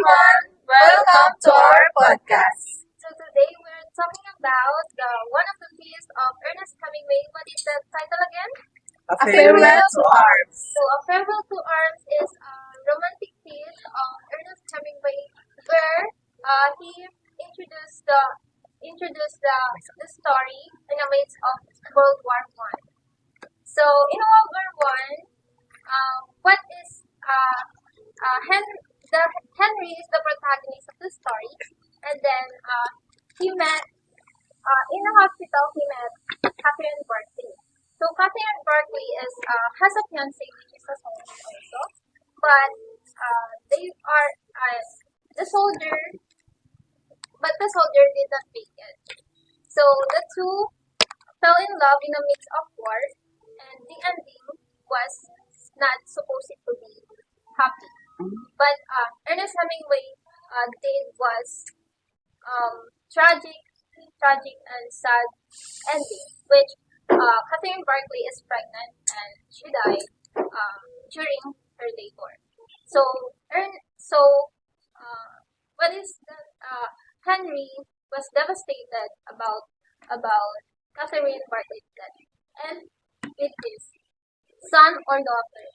everyone! Welcome to our podcast. So today we're talking about one of the pieces of Ernest Hemingway. What is the title again? A farewell to arms. So A Farewell to Arms is a romantic piece of Ernest Hemingway where he introduced the story in the midst of World War One. So in World War One, what is Henry is the protagonist of the story, and then he met in a hospital. He met Catherine Barkley. So Catherine Barkley has a fiance which is a soldier also, but they are the soldier, but the soldier did not make it. So the two fell in love in the midst of war, and the ending was not supposed to be happy. But Ernest Hemingway did was tragic and sad ending, which Catherine Barkley is pregnant and she died during her labor. So what is that? Henry was devastated about Catherine Barkley's death, and with his son or daughter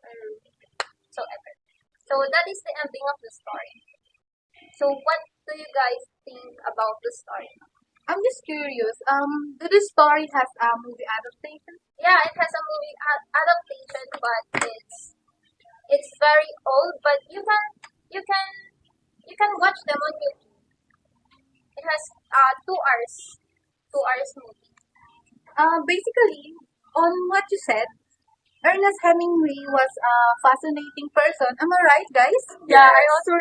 or whatsoever. So that is the ending of the story. So what do you guys think about the story? I'm just curious. Do the story has a movie adaptation? Yeah, it has a movie adaptation, but it's very old. But you can watch them on YouTube. It has 2 hours movie. Basically, on what you said, Ernest Hemingway was a fascinating person. Am I right, guys? Yeah, I also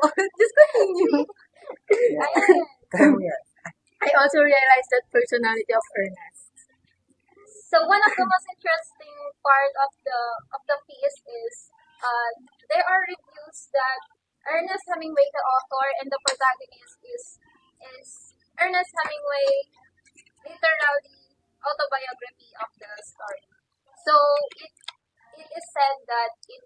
Just continue. I also realized that personality of Ernest. So one of the most interesting part of the piece is there are reviews that Ernest Hemingway, the author, and the protagonist is Ernest Hemingway, literally autobiography of the story. So it is said that it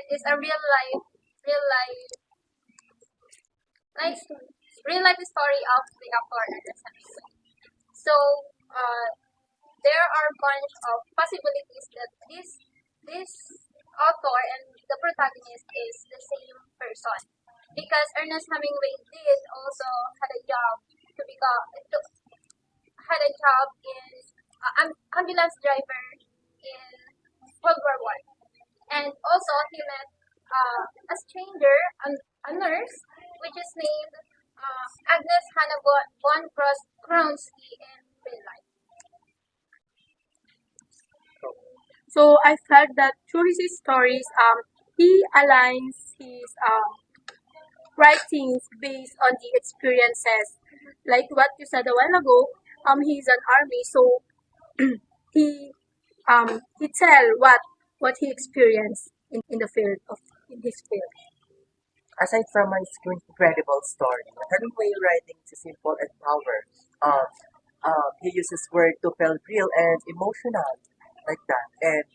is a real life story of the author Ernest Hemingway. So there are a bunch of possibilities that this author and the protagonist is the same person, because Ernest Hemingway did also had a job in ambulance driver in World War One, and also he met a stranger, a nurse, which is named Agnes Hannah von Kronsky in real life. So I felt that through his stories, he aligns his writings based on the experiences, like what you said a while ago. He's an army, so he tell what he experienced in the field of in his field. Aside from his incredible story, Hemingway writing is simple and power. He uses words to feel real and emotional, like that, and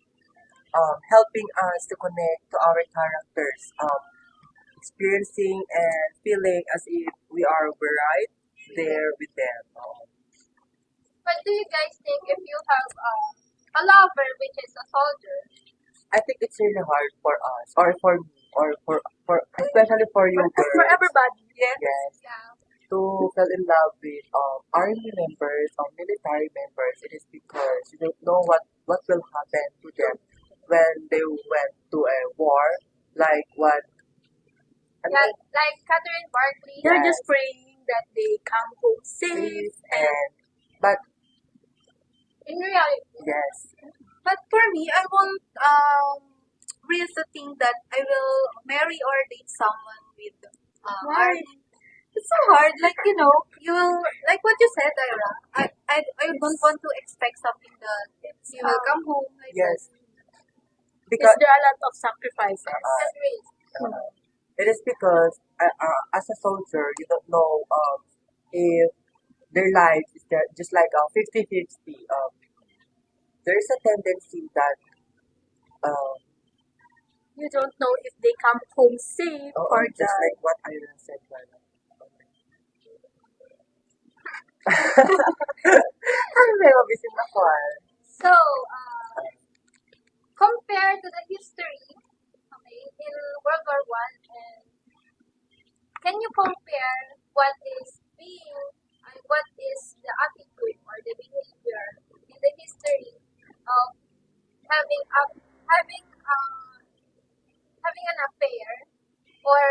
helping us to connect to our characters, experiencing and feeling as if we are right there with them. What do you guys think if you have a lover which is a soldier? I think it's really hard for us, or for me, or for especially for you For girls. everybody, yes. Yes, Yeah. to fall in love with army members or military members. It is because you don't know what will happen to them when they went to a war, like what. I Yeah, mean, like Catherine Barkley. They're Yes. just praying that they come home safe. safe and but In reality, yes, But for me, I won't real to think that I will marry or date someone with Why? army. It's so hard. Like, you will, like what you said, Ira. I don't want to expect something that you will come home like yes, that. because There are a lot of sacrifices. agree. it is because as a soldier you don't know if their life is just like 50-50. There's a tendency that uh, you don't know if they come home safe Oo, or just die. like what Ira said. Ay, may mabisin ako So, compared to the history, okay, in World War One, and can you compare what is what is the attitude or the behavior in the history of having a having having an affair or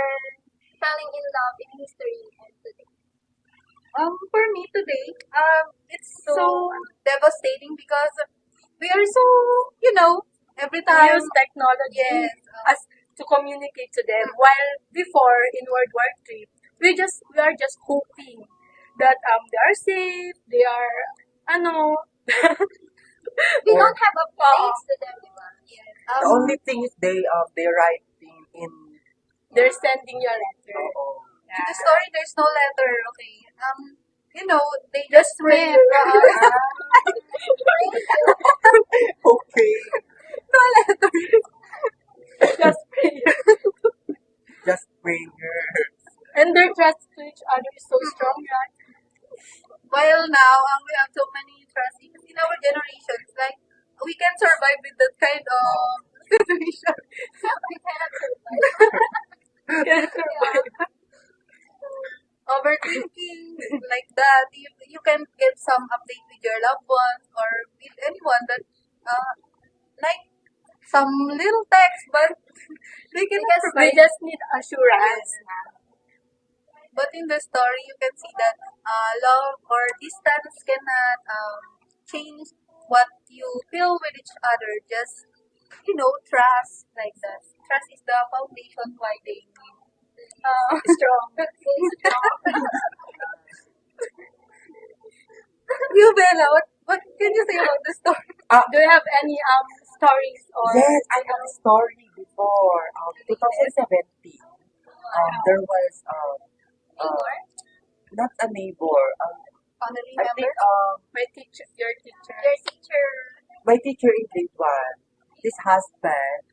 falling in love in history and today? For me today, it's so devastating because we are so, every We time. use technology Yes. as to communicate to them. While before in World War III, we are just hoping that they are safe, they are ano We Or- don't have updates to them, di ba? Yes. The only thing is they writing in they're sending you a letter. oo. In the story, there's no letter, okay? They just read. Okay. No letter. Just prayer. Just prayer. And their trust to each other is so strong, right? While now, we have so many trust issues in our generations. Like, we can survive with that kind of situation. We cannot survive. Can survive. Overthinking, like that. You can get some update with your loved ones or with anyone that, like, some little text, but they can We provide. just need assurance. But in the story, you can see that love or distance cannot change what you feel with each other. Just, trust, like that. Trust is the foundation why they need strong. You, Bella, what can you say about the story? Do you have any stories or Yes, I have a story before. 2017. There was not a neighbor. Family I member? think my teacher, your teacher? Your teacher, my teacher in grade 1, his husband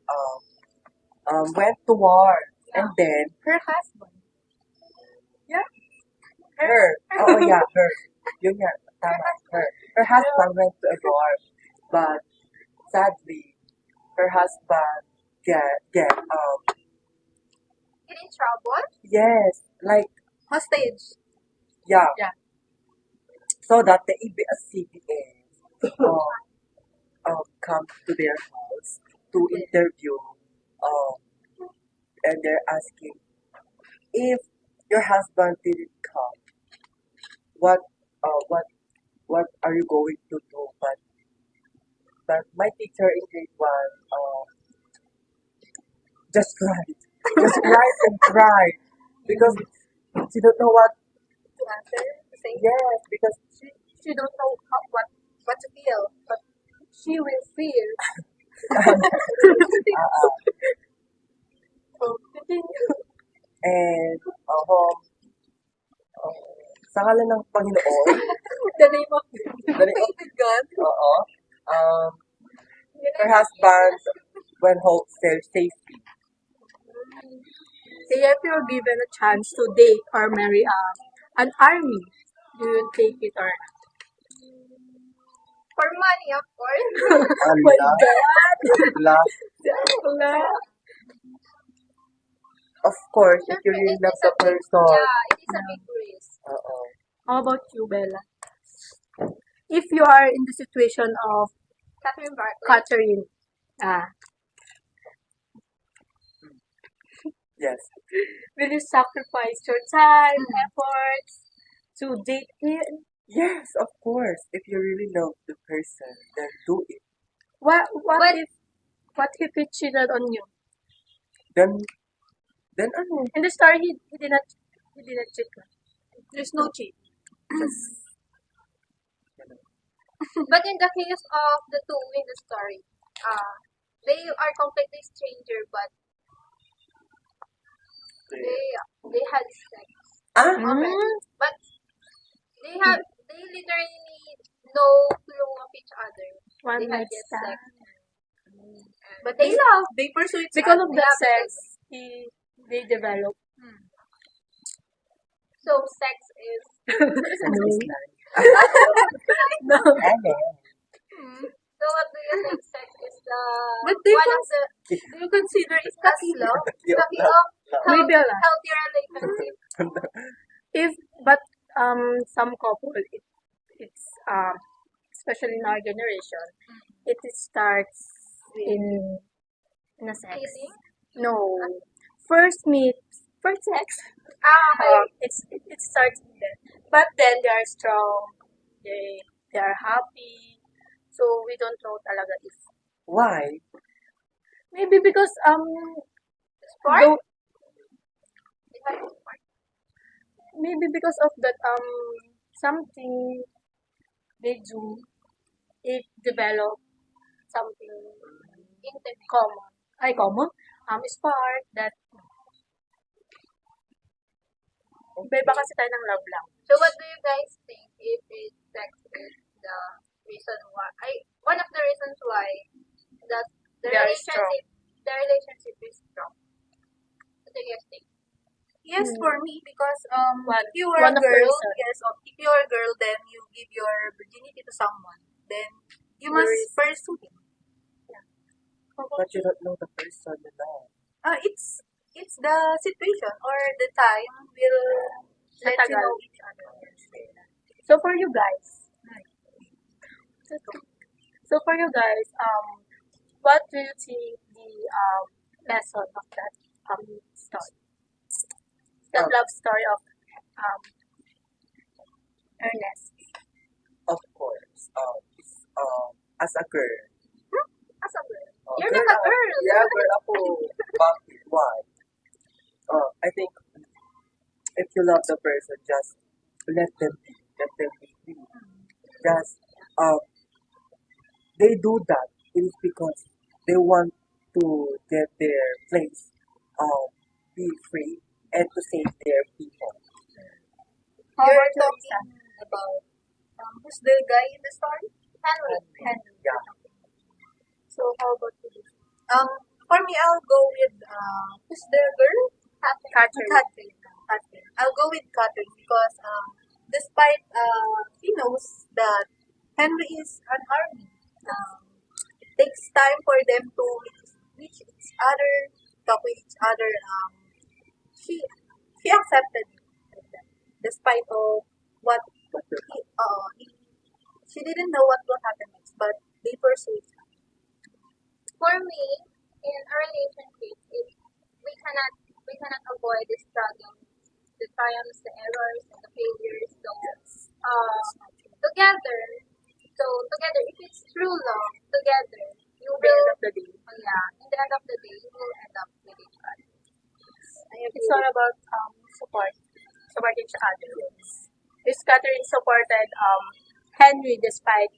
went to war, and then Her husband. her, oh yeah, her, yun nga, tama, her husband went to a war, but sadly, her husband get get in trouble? yes, like Hostage. yeah, Yeah. so that the ABS-CBN come to their house to interview, and they're asking if your husband didn't come, what uh, what what are you going to do? But my teacher in grade 1 just cried, just cried and cried because she don't know what To answer. To say yes because She don't know what to feel. but she will feel. So, continue. and sa ngalan ng Panginoon, The name of dali, With God. oo, her husband went home safely. Say if you're given a chance to date or marry an army, do you take it or not? For money, of course. Oh my God! La, of course, if you really love the person, Yeah, it is a big risk. oo. How about you, Bella? If you are in the situation of Catherine Bartlett. Catherine, Yes. will you sacrifice your time, efforts to date him? Yes, of course. If you really love the person, then do it. What But- if he cheated on you? Then ano, In the story, he did not cheat. There's no cheat. just, But in the case of the two in the story, they are completely stranger, but they had sex already. But they literally no clue of each other. One They had night just stand. sex. And But They love. they pursue each Because of other. that Yeah, sex, they develop. So sex is. Sex No. is life. No. So what do you think? Sex is the But do you, one of the do you consider it as love? the key of Maybe a lot. healthy relationship. If but some couple it's especially in our generation it starts in a sex. Kissing? No, first meet, first sex. It starts with that. But then they are strong. They are happy. So we don't know talaga if Why? maybe because Sport? though, maybe because of that something they do it develop something Intimate. common spark that iba kasi tayo ng love lang. So what do you guys think if sex is the reason why? One of the reasons why that They are strong. the relationship is strong. What do you guys think? Yes, for me, because if you are one a of the girl, reason. yes, if you are a girl, then you give your virginity to someone. Then you must pursue him. But you don't know the person you love. It's the situation or the time will let you Matagal. know each other. So for you guys, what do you think the lesson of that story? The Oh. love story of Ernest. Of course. As a girl. As a girl. Oh, You're not a girl. Yeah, girl ako. Bakit? Why? I think if you love the person, just let them be. Let them be free. Just, they do that is because they want to get their place, be free, and to save their people. You're talking about who's the guy in the story? Henry. Yeah. So how about you? For me, I'll go with who's the girl? Catherine. Catherine. I'll go with Catherine because despite he knows that Henry is an army, it takes time for them to reach each other, talk with each other. She accepted it like that, despite of what she didn't know what will happen next, but they pursued. For me, in a relationship, we cannot avoid the struggles, the triumphs, the errors, and the failures. So together, if it's true love, together you At the end will. of the day, In the end of the day, you will end up with each other. it's all about support each other. Miss Catherine supported Henry despite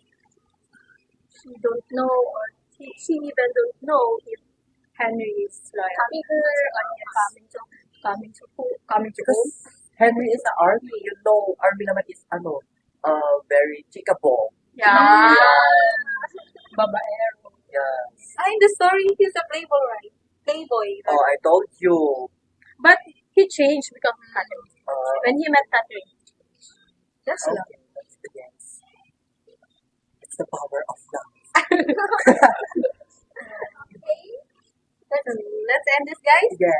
she don't know or she even don't know if Henry is loyal. Coming to home. Because Henry is the army. You know, army naman is very chickable. Yeah. Babaero. Yeah. In the story, he's a playboy, right? Playboy. Right? Oh, I told you. But he changed because of Catherine. When he met Catherine. That's love. Okay, that's the yes. It's the power of love. Okay, Let's end this, guys. Yes.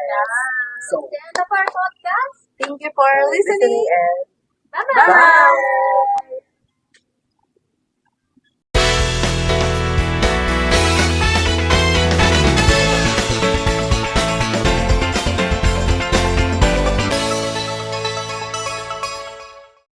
So, the end of our podcast. Thank you for listening. and Bye-bye. bye.